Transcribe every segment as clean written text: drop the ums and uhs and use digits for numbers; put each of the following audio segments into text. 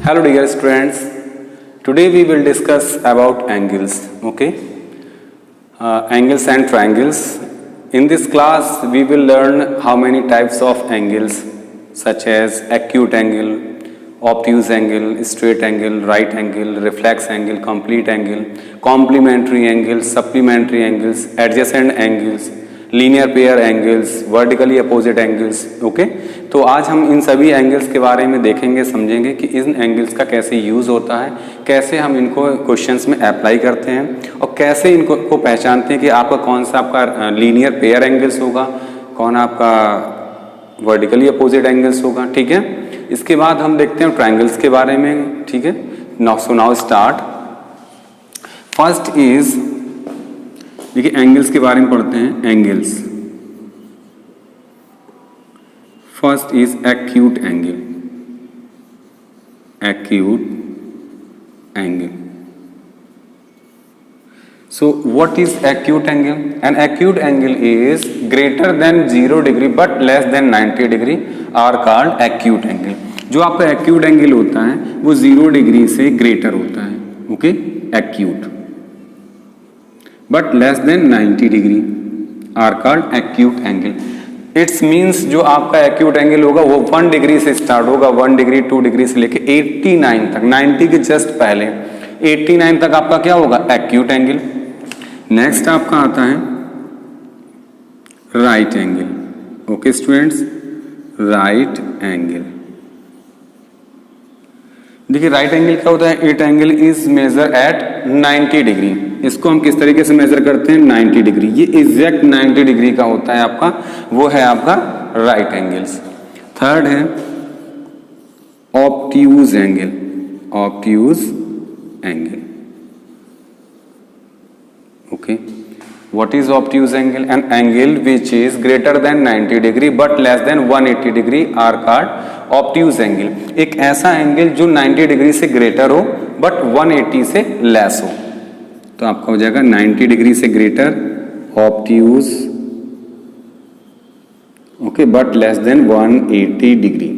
Hello dear students, today we will discuss about angles, okay? Angles and triangles. In this class we will learn how many types of angles such as acute angle, obtuse angle, straight angle, right angle, reflex angle, complete angle, complementary angles, supplementary angles, adjacent angles, linear pair angles, vertically opposite angles, okay. तो आज हम इन सभी angles के बारे में देखेंगे, समझेंगे कि इन एंगल्स का कैसे यूज़ होता है, कैसे हम इनको क्वेश्चंस में अप्लाई करते हैं और कैसे इनको पहचानते हैं कि आपका कौन सा आपका लीनियर पेयर एंगल्स होगा, कौन आपका वर्टिकली अपोजिट एंगल्स होगा, ठीक है। इसके बाद हम देखते हैं ट्रायंगल्स के बारे में, ठीक है। Now start. फर्स्ट इज, देखिए एंगल्स के बारे में पढ़ते हैं। Angles, first is acute angle. Acute angle, so what is acute angle? An acute angle is greater than 0 degree but less than 90 degree are called acute angle। जो आपका acute angle होता है वो 0 डिग्री से ग्रेटर होता है, okay, acute, but less than 90 degree are called acute angle। It's means जो आपका acute angle होगा वो 1 डिग्री से स्टार्ट होगा, 1 डिग्री 2 डिग्री से लेके 89 तक, 90 के जस्ट पहले 89 तक आपका क्या होगा, acute angle। नेक्स्ट आपका आता है right angle, okay students, right angle. देखिए राइट एंगल क्या होता है, it angle is measure at 90 degree. इसको हम किस तरीके से मेजर करते हैं, 90 डिग्री। ये एग्जैक्ट 90 डिग्री का होता है आपका, वो है आपका राइट एंगल्स। थर्ड है obtuse angle. Obtuse angle, okay, what is obtuse angle? An angle which is greater than 90 degree but less than 180 degree are called obtuse angle। एक ऐसा एंगल जो 90 डिग्री से ग्रेटर हो बट 180 से less हो, तो आपका हो जाएगा 90 डिग्री से greater obtuse, okay, but less then 180 degree.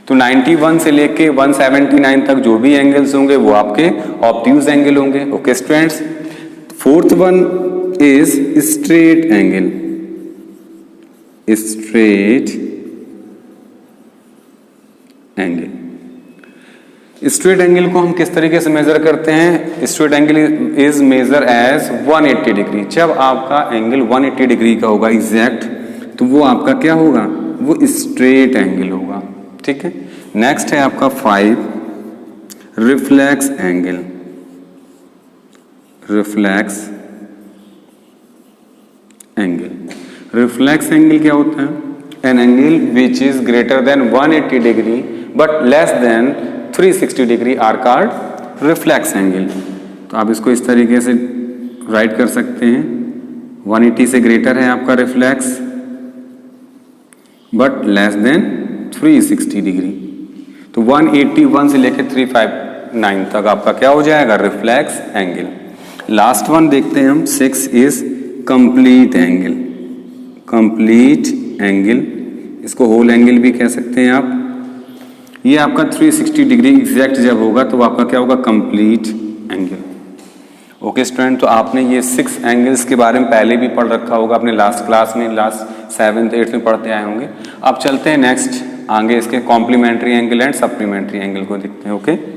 तो 91 से लेके 179 तक जो भी एंगल्स होंगे वो आपके ऑब्ट्यूज एंगल होंगे, okay students. Fourth one is straight angle. Straight angle, straight angle को हम किस तरीके से मेजर करते हैं, straight angle is measure as 180 degree. जब आपका एंगल 180 डिग्री का होगा एग्जैक्ट, तो वो आपका क्या होगा, वो स्ट्रेट एंगल होगा, ठीक है। नेक्स्ट है आपका 5 reflex angle. Reflex angle, reflex angle क्या होता है, an angle which is greater than 180 degree but less than 360 degree are called reflex angle. तो आप इसको इस तरीके से राइट कर सकते हैं, 180 से ग्रेटर है आपका reflex but less than 360 degree. तो 181 से लेकर 359 तक आपका क्या हो जाएगा, रिफ्लेक्स एंगल। लास्ट वन देखते हैं हम, 6 is complete angle. Complete angle, इसको होल एंगल भी कह सकते हैं आप। ये आपका 360 डिग्री एग्जैक्ट जब होगा तो आपका क्या होगा, कंप्लीट एंगल, ओके स्टूडेंट। तो आपने ये 6 एंगल्स के बारे में पहले भी पढ़ रखा होगा अपने लास्ट क्लास में, लास्ट 7th 8th में पढ़ते आए होंगे। अब चलते हैं नेक्स्ट आगे इसके complementary angle and supplementary angle को देखते हैं, okay.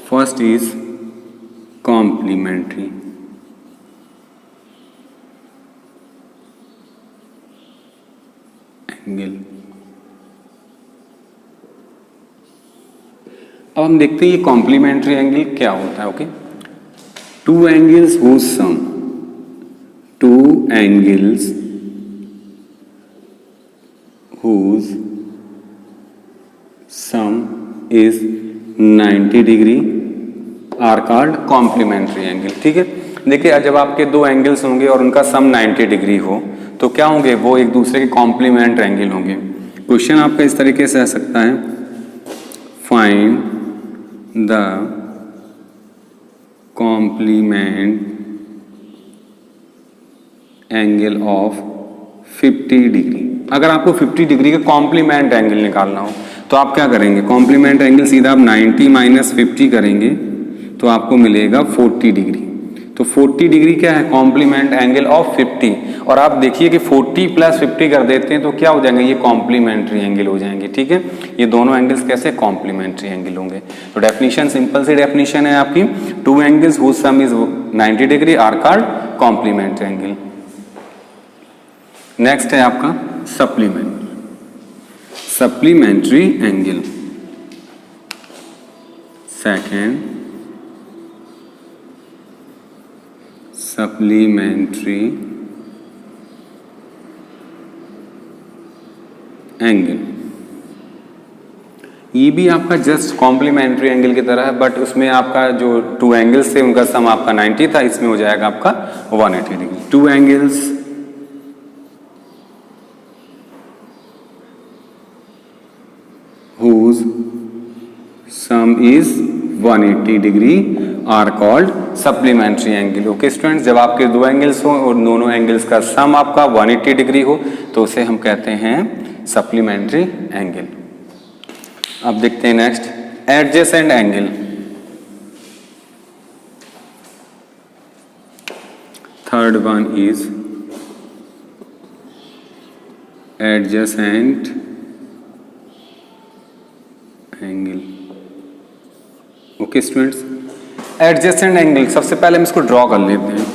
First is complementary angle. अब हम देखते हैं ये कॉम्प्लीमेंट्री एंगल क्या होता है, okay. Two angles whose sum, two angles whose sum is 90 degree are called complementary angle, ठीक है। देखिए जब आपके दो एंगल्स होंगे और उनका सम 90 डिग्री हो तो क्या होंगे, वो एक दूसरे के कॉम्प्लीमेंट एंगल होंगे। क्वेश्चन आपका इस तरीके से आ सकता है, find the complement angle of 50 degree. अगर आपको 50 डिग्री का कॉम्प्लीमेंट एंगल निकालना हो तो आप क्या करेंगे, कॉम्प्लीमेंट एंगल सीधा आप 90 माइनस 50 करेंगे तो आपको मिलेगा 40 डिग्री। तो 40 डिग्री क्या है, कॉम्प्लीमेंट एंगल ऑफ 50। और आप देखिए कि 40 प्लस 50 कर देते हैं तो क्या हो जाएंगे, ये कॉम्प्लीमेंट्री एंगल हो जाएंगे। ठीक है, ये दोनों एंगल्स कैसे, कॉम्प्लीमेंट्री एंगल होंगे। तो डेफिनेशन सिंपल सी डेफिनेशन है आपकी, two angles whose sum is 90 degree are called complementary angle. Next है आपका supplementary angle. Second, supplementary angle. ये भी आपका जस्ट कॉम्प्लीमेंट्री एंगल की तरह है, बट उसमें आपका जो टू एंगल्स थे उनका सम आपका 90 था, इसमें हो जाएगा आपका 180 degree. Two angles whose sum is 180 degree are called supplementary angle. Okay students, जब आपके दो एंगल्स हो और दोनों एंगल्स का सम आपका 180 डिग्री हो तो उसे हम कहते हैं सप्लीमेंट्री एंगल। अब देखते हैं next, adjacent angle. Third one is adjacent angle. Okay students, adjacent angle सबसे पहले हम इसको ड्रॉ कर लेते हैं।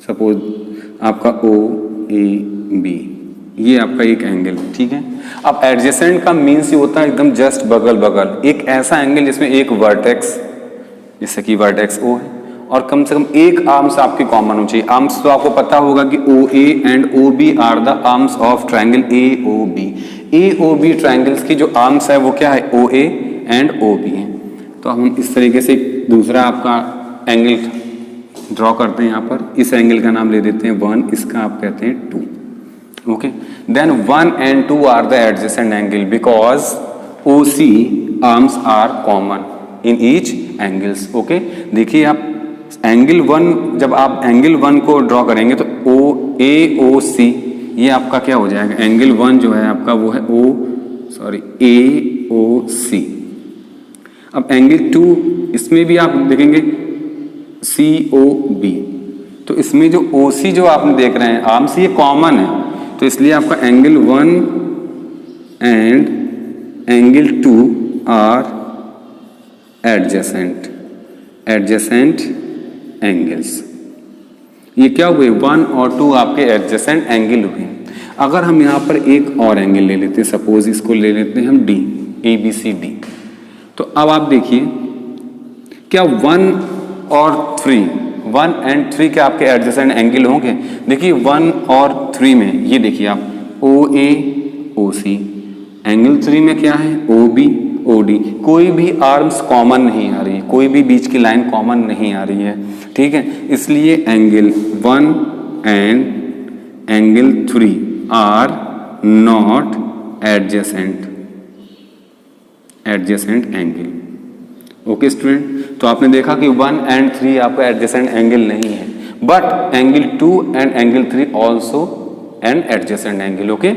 सपोज आपका ओ ए बी, ये आपका एक एंगल, ठीक है। अब एडजेसेंट का मीन्स ये होता है एकदम जस्ट बगल बगल, एक ऐसा एंगल जिसमें एक वर्टेक्स, जैसे कि वर्टेक्स ओ है, और कम से कम एक आर्म्स आपकी कॉमन हो चाहिए। आर्म्स तो आपको पता होगा कि O A and O B are the arms of triangle A O B. A O B triangles की जो आर्म्स है वो क्या है, ओ ए एंड ओ बी है। तो हम इस तरीके से दूसरा आपका एंगल ड्रॉ करते हैं यहाँ पर। इस एंगल का नाम ले देते हैं 1, इसका आप कहते हैं 2। Okay, then 1 and 2 are the adjacent angle because O C arms are common in each angles. Okay, देखिए आप एंगल 1, जब आप एंगल 1 को ड्रॉ करेंगे तो ओ ए ओ सी, ये आपका क्या हो जाएगा, एंगल 1 जो है आपका वो है ए ओ सी। अब एंगल 2, इसमें भी आप देखेंगे सी ओ बी, तो इसमें जो ओ सी जो आप देख रहे हैं आर्म्स, ये कॉमन है, तो इसलिए आपका angle 1 and angle 2 are adjacent angles. ये क्या हुए, 1 और 2 आपके एडजेसेंट एंगल हुए। अगर हम यहाँ पर एक और एंगल ले लेते हैं, सपोज इसको ले लेते हैं हम D, A B C D, तो अब आप देखिए क्या 1 और 3, 1 and 3 के आपके एडजेसेंट एंगल होंगे। देखिए 1 और 3 में ये देखिए आप ओ ए ओ सी, एंगल 3 में क्या है, ओ बी ओ डी, कोई भी आर्म्स कॉमन नहीं आ रही है, कोई भी बीच की लाइन कॉमन नहीं आ रही है, ठीक है। इसलिए angle 1 and angle 3 are not adjacent angle. Okay student, तो आपने देखा कि 1 and 3 आपका एडजेसेंट एंगल नहीं है, but angle 2 and angle 3 also an adjacent angle. Okay,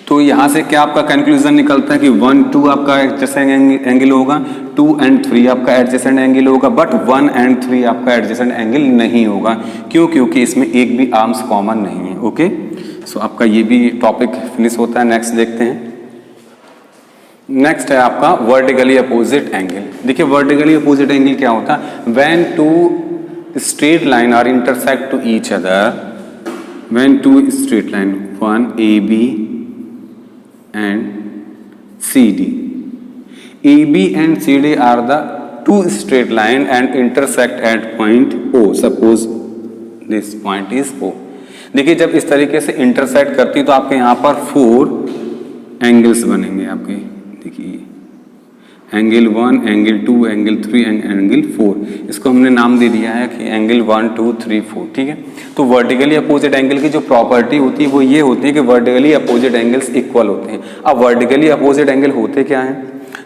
तो यहां से क्या आपका कंक्लूजन निकलता है कि 1 2 आपका एडजेसेंट एंगल होगा, 2 and 3 आपका एडजेसेंट एंगल होगा, बट 1 and 3 आपका एडजेसेंट एंगल नहीं होगा। क्यों? क्योंकि इसमें एक भी आर्म्स कॉमन नहीं है। ओके, सो आपका ये भी टॉपिक फिनिश होता है। नेक्स्ट देखते हैं। नेक्स्ट है आपका वर्टिकली अपोजिट एंगल। देखिए वर्टिकली अपोजिट एंगल क्या होता है, when two straight line are intersect to each other, when two straight line, one A B and C D, A B and C D are the two straight line and intersect at point O, suppose this point is O. देखिए जब इस तरीके से intersect करती तो आपके यहाँ पर 4 एंगल्स बनेंगे आपके। देखिए angle 1, angle 2, angle 3 and angle 4, इसको हमने नाम दे दिया है कि एंगल 1 2 3 4, ठीक है। तो वर्टिकली अपोजिट एंगल की जो प्रॉपर्टी होती है वो ये होती है कि वर्टिकली अपोजिट एंगल्स इक्वल होते हैं। अब वर्टिकली अपोजिट एंगल होते क्या हैं,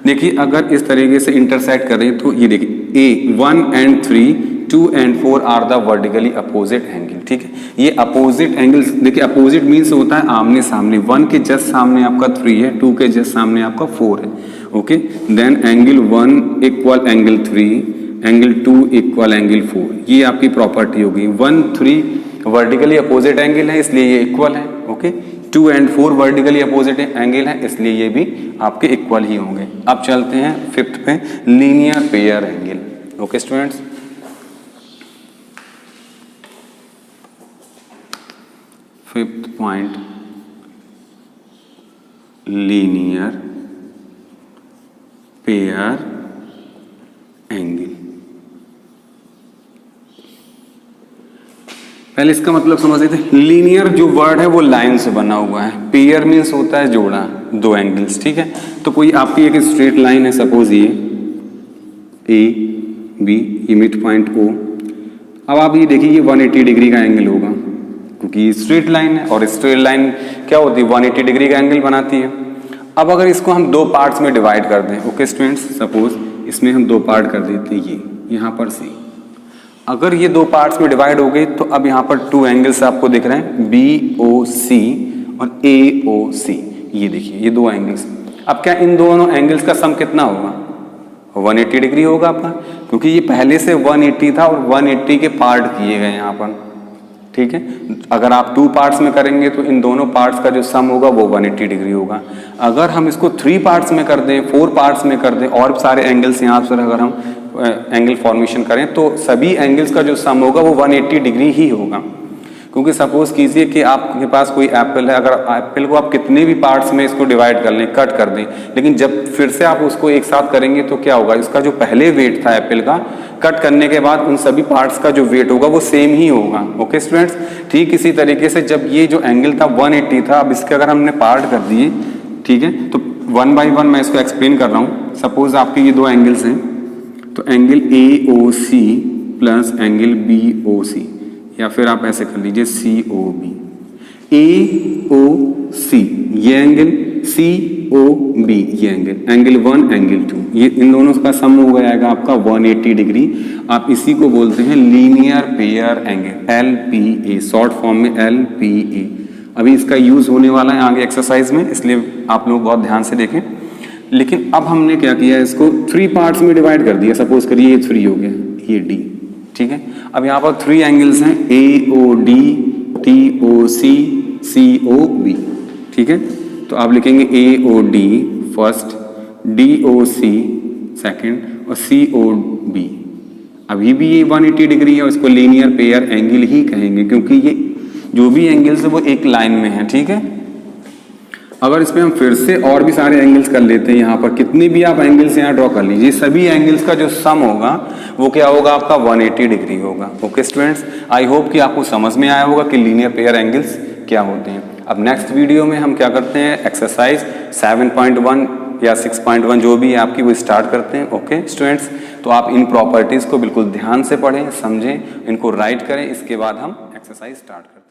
देखिए अगर इस तरीके से इंटरसेक्ट करें तो ये देखिए A 1 and 3 2 and 4 are the vertically opposite angle, ठीक है। ये अपोजिट एंगल, देखिए अपोजिट मीन्स होता है आमने सामने, 1 के जस्ट सामने आपका 3 है, 2 के जस्ट सामने आपका 4 है, okay. Then angle 1 equal angle 3, angle 2 equal angle 4, ये आपकी प्रॉपर्टी होगी। 1, 3 वर्टिकली अपोजिट एंगल है इसलिए ये इक्वल है, okay. 2 and 4 vertically opposite angle है इसलिए ये भी आपके इक्वल ही होंगे। अब चलते हैं 5th पे, linear pair angle, okay students. Fifth point, linear pair angle. पहले इसका मतलब समझ लेते हैं। लीनियर जो वर्ड है वो लाइन से बना हुआ है, पेयर मीन्स होता है जोड़ा, दो एंगल्स, ठीक है। तो कोई आपकी एक स्ट्रेट लाइन है, सपोज ये ए बी, ये मिड पॉइंट ओ। अब आप ये देखिए ये 180 डिग्री का एंगल होगा क्योंकि स्ट्रेट लाइन है, और स्ट्रेट लाइन क्या होती है, 180 डिग्री का एंगल बनाती है। अब अगर इसको हम दो पार्ट्स में डिवाइड कर दें, ओके स्टूडेंट्स, सपोज इसमें हम दो पार्ट कर देते हैं, ये यहाँ पर सी। अगर ये दो पार्ट्स में डिवाइड हो गई तो अब यहाँ पर 2 एंगल्स आपको दिख रहे हैं, BOC और AOC। ये देखिए ये 2 एंगल्स। अब क्या इन दोनों एंगल्स का सम कितना होगा, 180 डिग्री होगा आपका, क्योंकि ये पहले से 180 था और 180 के पार्ट किए गए यहाँ पर, ठीक है। अगर आप 2 पार्ट्स में करेंगे तो इन दोनों पार्ट्स का जो सम होगा वो 180 डिग्री होगा। अगर हम इसको 3 पार्ट्स में कर दें, 4 पार्ट्स में कर दें, और सारे एंगल्स यहाँ पर अगर हम एंगल फॉर्मेशन करें तो सभी एंगल्स का जो सम होगा वो 180 डिग्री ही होगा। क्योंकि सपोज कीजिए कि आपके पास कोई एप्पल है, अगर एप्पल को आप कितने भी पार्ट्स में इसको डिवाइड कर लें, कट कर दें, लेकिन जब फिर से आप उसको एक साथ करेंगे तो क्या होगा, इसका जो पहले वेट था एप्पल का, कट करने के बाद उन सभी पार्ट्स का जो वेट होगा वो सेम ही होगा, ओके स्टूडेंट्स। ठीक इसी तरीके से जब ये जो एंगल था 180 था, अब इसके अगर हमने पार्ट कर दिए, ठीक है, तो 1 बाई 1 मैं इसको एक्सप्लेन कर रहा हूँ। सपोज आपके ये 2 एंगल्स हैं, तो angle AOC plus angle BOC, या फिर आप ऐसे कर लीजिए COB। AOC ये एंगल, COB ये एंगल, एंगल 1 एंगल 2, ये इन दोनों का सम हो जाएगा आपका 180 डिग्री। आप इसी को बोलते हैं linear pair angle, LPA, short form में LPA। अभी इसका यूज होने वाला है आगे एक्सरसाइज में, इसलिए आप लोग बहुत ध्यान से देखें। लेकिन अब हमने क्या किया, इसको 3 पार्ट्स में डिवाइड कर दिया। सपोज करिए ये 3 हो गया, ये D, ठीक है। अब यहाँ पर 3 एंगल्स हैं, AOD, TOC, COB, ठीक है। तो आप लिखेंगे AOD फर्स्ट, DOC सेकंड और COB। अभी भी ये 180 डिग्री है, इसको लीनियर पेयर एंगल ही कहेंगे क्योंकि ये जो भी एंगल्स है वो एक लाइन में है, ठीक है। अगर इसमें हम फिर से और भी सारे एंगल्स कर लेते हैं, यहाँ पर कितने भी आप एंगल्स यहाँ ड्रॉ कर लीजिए, सभी एंगल्स का जो सम होगा वो क्या होगा आपका 180 डिग्री होगा, ओके स्टूडेंट्स। आई होप कि आपको समझ में आया होगा कि लीनियर पेयर एंगल्स क्या होते हैं। अब नेक्स्ट वीडियो में हम क्या करते हैं, एक्सरसाइज 7.1 या 6.1 जो भी है आपकी वो स्टार्ट करते हैं, ओके स्टूडेंट्स। तो आप इन प्रॉपर्टीज को बिल्कुल ध्यान से पढ़ें, समझें, इनको राइट करें, इसके बाद हम एक्सरसाइज स्टार्ट करते हैं।